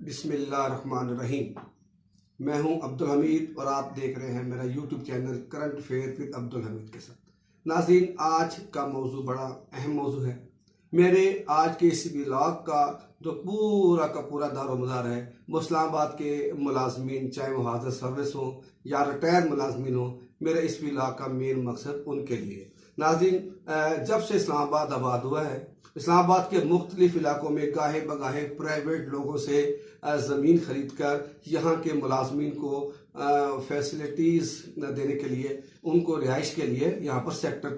बिस्मिल्लाहिर्रहमानिर्रहीम। मैं हूं अब्दुल हमीद और आप देख रहे हैं मेरा YouTube channel current affair with Abdul Hamid के साथ। नाज़रीन, आज का मौजू बड़ा अहम मौजू है। मेरे आज के इस व्लॉग का जो पूरा का पूरा दारोमदार है वो इस्लामाबाद के मुलाजमीन, चाहे वो हाज़िर सर्विस हो या रिटायर मुलाजमीन हो। मेरे इस व्लॉग का मेन मकसद उनके लिए। नाज़रीन, जब से इस्लामाबाद आबाद हुआ है, इस्लामाबाद के मुख्तलिफ इलाकों में गाहे बगाहे प्राइवेट लोगों से ज़मीन खरीद कर यहाँ के मुलाजमीन को फैसिलिटीज़ देने के लिए, उनको रिहाइश के लिए यहाँ पर सेक्टर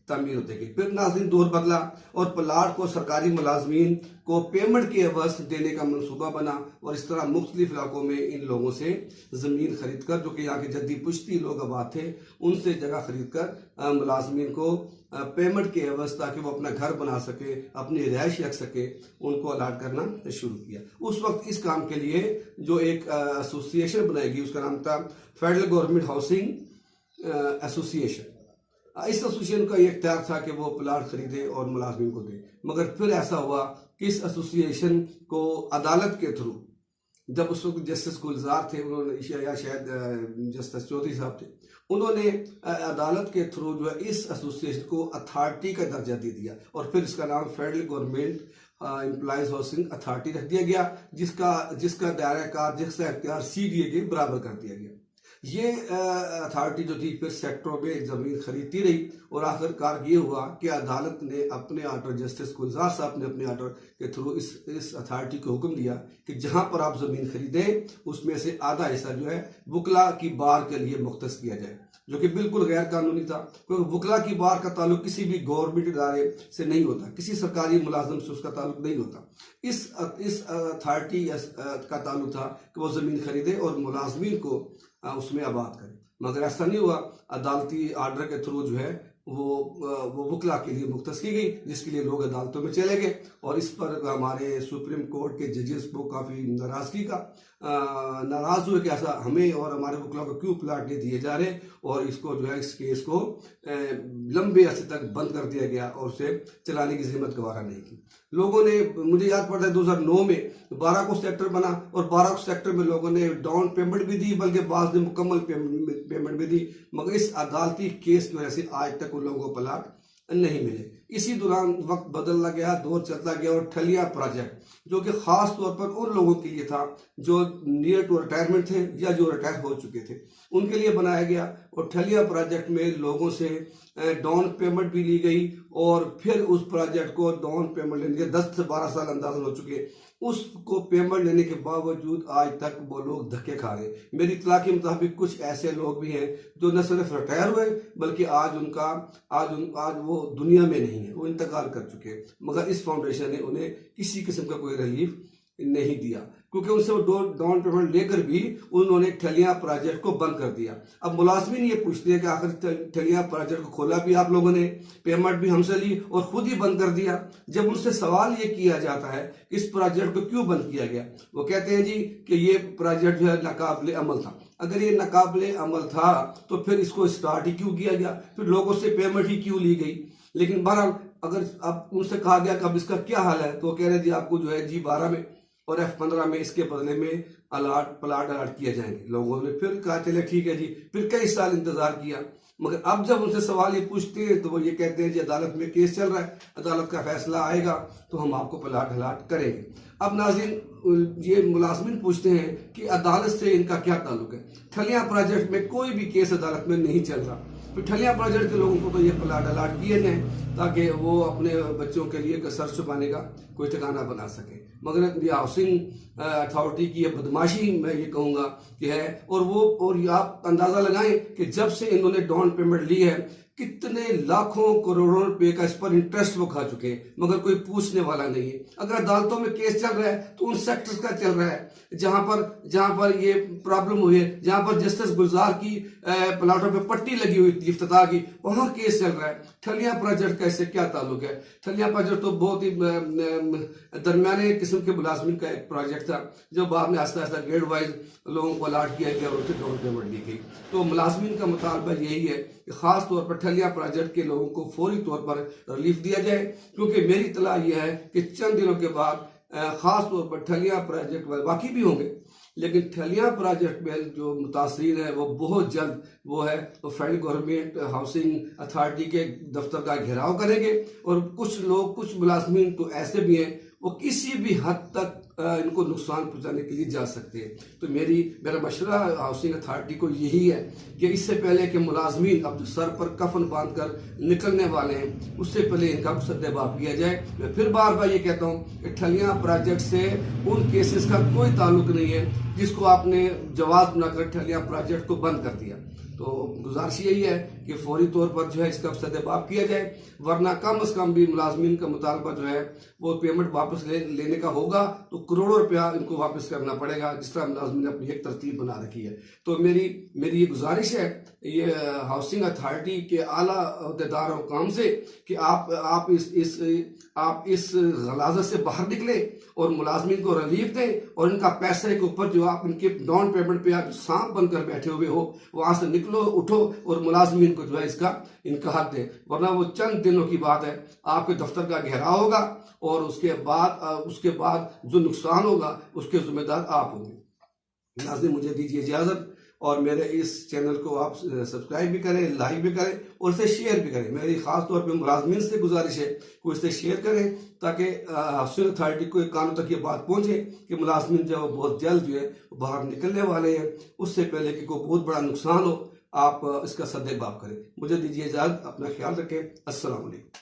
तामीर होते गई। फिर नाज़रीन दौर बदला और प्लाट को सरकारी मुलाजमीन को पेमेंट के एवज देने का मनसूबा बना और इस तरह मुख्तलिफ इलाकों में इन लोगों से ज़मीन खरीद कर, जो कि यहाँ के जद्दी पुश्ती लोग आबाद थे, उनसे जगह खरीद कर मुलाजमीन को पेमेंट के एवज, ताकि वो अपना घर बना सके, अपनी रिहाइश रख सके, उनको अलाट करना शुरू किया। उस वक्त इस काम के लिए जो एक एसोसिएशन बनाई गई, उसका नाम था फेडरल गवर्नमेंट हाउसिंग एसोसिएशन। इस एसोसिएशन का ये इख्तियार था कि वो प्लाट खरीदे और मुलाजमीन को दे। मगर फिर ऐसा हुआ कि इस एसोसिएशन को अदालत के थ्रू, जब उस वक्त जस्टिस गुलजार थे, उन्होंने या शायद जस्टिस चौधरी साहब थे, उन्होंने अदालत के थ्रू जो है इस एसोसिएशन को अथॉरिटी का दर्जा दे दिया और फिर इसका नाम federal government employees housing authority रख दिया गया, जिसका दायरा कार, जिसका इख्तियार CDA के बराबर कर दिया गया। ये अथॉरिटी जो थी फिर सेक्टरों में ज़मीन खरीदती रही और आखिरकार ये हुआ कि अदालत ने अपने आर्डर, जस्टिस गुलजार साहब ने अपने आर्डर के थ्रू इस अथॉरिटी को हुक्म दिया कि जहां पर आप ज़मीन खरीदें उसमें से आधा हिस्सा जो है वकला की बार के लिए मुख्तस किया जाए, जो कि बिल्कुल गैर कानूनी था, क्योंकि वकला की बार का ताल्लुक किसी भी गवर्नमेंट इदारे से नहीं होता, किसी सरकारी मुलाजम से उसका ताल्लुक नहीं होता। इस अथॉरिटी का ताल्लुक था कि वो ज़मीन खरीदे और मुलाजमीन को उसमें आबाद करें। मगर ऐसा नहीं हुआ। अदालती आर्डर के थ्रू जो है वो वकला के लिए मुख्तस की गई, जिसके लिए लोग अदालतों में चले गए और इस पर हमारे सुप्रीम कोर्ट के जजेस को काफ़ी नाराज़गी का नाराज़ हुए कि ऐसा हमें और हमारे वकला को क्यों प्लाट नहीं दिए जा रहे, और इसको जो है इस केस को लंबे अरसे तक बंद कर दिया गया और उसे चलाने की जिम्मत गवारा नहीं की। लोगों ने, मुझे याद पड़ता है 2009 में 12 को सेक्टर बना और 12 सेक्टर में लोगों ने डाउन पेमेंट भी दी, बल्कि बाद में मुकम्मल पेमेंट भी दी। मगर इस अदालती केस की वजह से आज तक उन लोगों को प्लाट नहीं मिले। इसी दौरान वक्त बदलता गया, दौर चलता गया और ठलिया प्रोजेक्ट, जो कि खास तौर पर उन लोगों के लिए था जो नियर टू रिटायरमेंट थे या जो रिटायर हो चुके थे, उनके लिए बनाया गया। और ठलिया प्रोजेक्ट में लोगों से डाउन पेमेंट भी ली गई और फिर उस प्रोजेक्ट को डाउन पेमेंट लेने के 10 से 12 साल अंदाजन हो चुके, उसको पेमेंट लेने के बावजूद आज तक वो लोग धक्के खा रहे। मेरी इत्तला के मुताबिक कुछ ऐसे लोग भी हैं जो न सिर्फ रिटायर हुए बल्कि आज वो दुनिया में नहीं है, वो इंतकाल कर चुके हैं। मगर इस फाउंडेशन ने उन्हें किसी किस्म का कोई रिलीफ नहीं दिया, क्योंकि उनसे वो डाउन पेमेंट लेकर भी उन्होंने ठलिया प्रोजेक्ट को बंद कर दिया। अब मुलाजमीन ये पूछते हैं कि आखिर ठलिया प्रोजेक्ट को खोला भी आप लोगों ने, पेमेंट भी हमसे ली और खुद ही बंद कर दिया। जब उनसे सवाल ये किया जाता है कि इस प्रोजेक्ट को क्यों बंद किया गया, वो कहते हैं जी कि ये प्रोजेक्ट जो है नाकाबिले अमल था। अगर ये नाकाबिले अमल था तो फिर इसको स्टार्ट ही क्यों किया गया, फिर लोगों से पेमेंट ही क्यों ली गई। लेकिन बहरहाल अगर अब उनसे कहा गया कि अब इसका क्या हाल है, तो वो कह रहे जी आपको जो है G12 में और F15 में इसके बदले में प्लाट अलाट किए जाएंगे। लोगों ने फिर कहा चले ठीक है जी, फिर कई साल इंतजार किया। मगर अब जब उनसे सवाल ये पूछते हैं तो वो ये कहते हैं जी अदालत में केस चल रहा है, अदालत का फैसला आएगा तो हम आपको प्लाट अलाट करेंगे। अब नाज़रीन, ये मुलाजमीन पूछते हैं कि अदालत से इनका क्या ताल्लुक है। ठलिया प्रोजेक्ट में कोई भी केस अदालत में नहीं चल रहा, तो ठलिया प्रोजेक्ट के लोगों को तो ये प्लाट अलाट किए जाए ताकि वो अपने बच्चों के लिए सर छुपाने का कोई ठिकाना बना सके। मगर ये हाउसिंग अथॉरिटी की ये बदमाशी मैं ये कहूँगा कि है। और आप अंदाज़ा लगाएं कि जब से इन्होंने डाउन पेमेंट ली है कितने लाखों करोड़ों रुपए का इस पर इंटरेस्ट वो खा चुके हैं, मगर कोई पूछने वाला नहीं है। अगर अदालतों में केस चल रहा है तो उन सेक्टर्स का चल रहा है जहां पर ये प्रॉब्लम हुई है, जहां पर जस्टिस गुलजार की प्लाटों पे पट्टी लगी हुई थी इफ्तिताह की, वहां केस चल रहा है। ठलिया प्रोजेक्ट का इससे क्या ताल्लुक है? ठलिया प्रोजेक्ट तो बहुत ही दरमियाने किस्म के मुलाजमीन का एक प्रोजेक्ट था, जो बाद में आस्ता आस्ता ग्रेड वाइज लोगों को अलाट किया गया और उसे डाउन पेमेंट दी गई। तो मुलाजमीन का मुतालबा यही है कि खास तौर पर ठलिया प्रोजेक्ट के लोगों को फौरी तौर पर रिलीफ दिया जाए, क्योंकि मेरी इत्तला यह है कि चंद दिनों के बाद ख़ास तौर पर ठलिया प्रोजेक्ट वाले, बाकी भी होंगे, लेकिन ठलिया प्रोजेक्ट में जो मुतासरीन है वो बहुत जल्द वो है तो फेडरल गवर्नमेंट हाउसिंग अथॉरिटी के दफ्तर का घेराव करेंगे। और कुछ लोग, कुछ मुलाजमीन तो ऐसे भी हैं वो किसी भी हद तक इनको नुकसान पहुंचाने के लिए जा सकते हैं। तो मेरा मशवरा हाउसिंग अथॉरिटी को यही है कि इससे पहले कि मुलाजमीन अब सर पर कफन बांध कर निकलने वाले हैं, उससे पहले इनका सद्देबाब किया जाए। मैं फिर बार बार ये कहता हूँ कि ठलिया प्रोजेक्ट से उन केसेस का कोई ताल्लुक नहीं है जिसको आपने जवाब बनाकर ठलिया प्रोजेक्ट को बंद कर दिया। तो गुजारिश यही है कि फौरी तौर पर जो है इसका सद्देबाब किया जाए, वरना कम से कम भी मुलाजमीन का मुतालबा जो है वो पेमेंट वापस लेने का होगा तो करोड़ों रुपया इनको वापस करना पड़ेगा, जिस तरह मुलाजमीन ने अपनी एक तरतीब बना रखी है। तो मेरी ये गुजारिश है ये हाउसिंग अथॉरिटी के आला अहदेदार हुकाम से कि आप इस गलाजत से बाहर निकले और मुलाजमीन को रिलीफ दें और इनका पैसे के ऊपर जो आप इनके डाउन पेमेंट पे आप सांप बनकर बैठे हुए हो वहां से निकलो, उठो और मुलाजमीन को जो है इनका हक दें। वरना वो चंद दिनों की बात है, आपके दफ्तर का घेराव होगा और उसके बाद जो नुकसान होगा उसके जिम्मेदार आप होंगे। नाज़रीन, मुझे दीजिए इजाजत और मेरे इस चैनल को आप सब्सक्राइब भी करें, लाइक भी करें और इसे शेयर भी करें। मेरी खास तौर पे मुलाजमीन से गुजारिश है कि इसे शेयर करें ताकि हाउसिंग अथॉरिटी को कानों तक ये बात पहुंचे कि मुलाजमीन जो बहुत जल्द जो है बाहर निकलने वाले हैं, उससे पहले कि कोई बहुत बड़ा नुकसान हो आप इसका सद्देबाब करें। मुझे दीजिए इजाजत, अपना ख्याल रखें। अस्सलाम वालेकुम।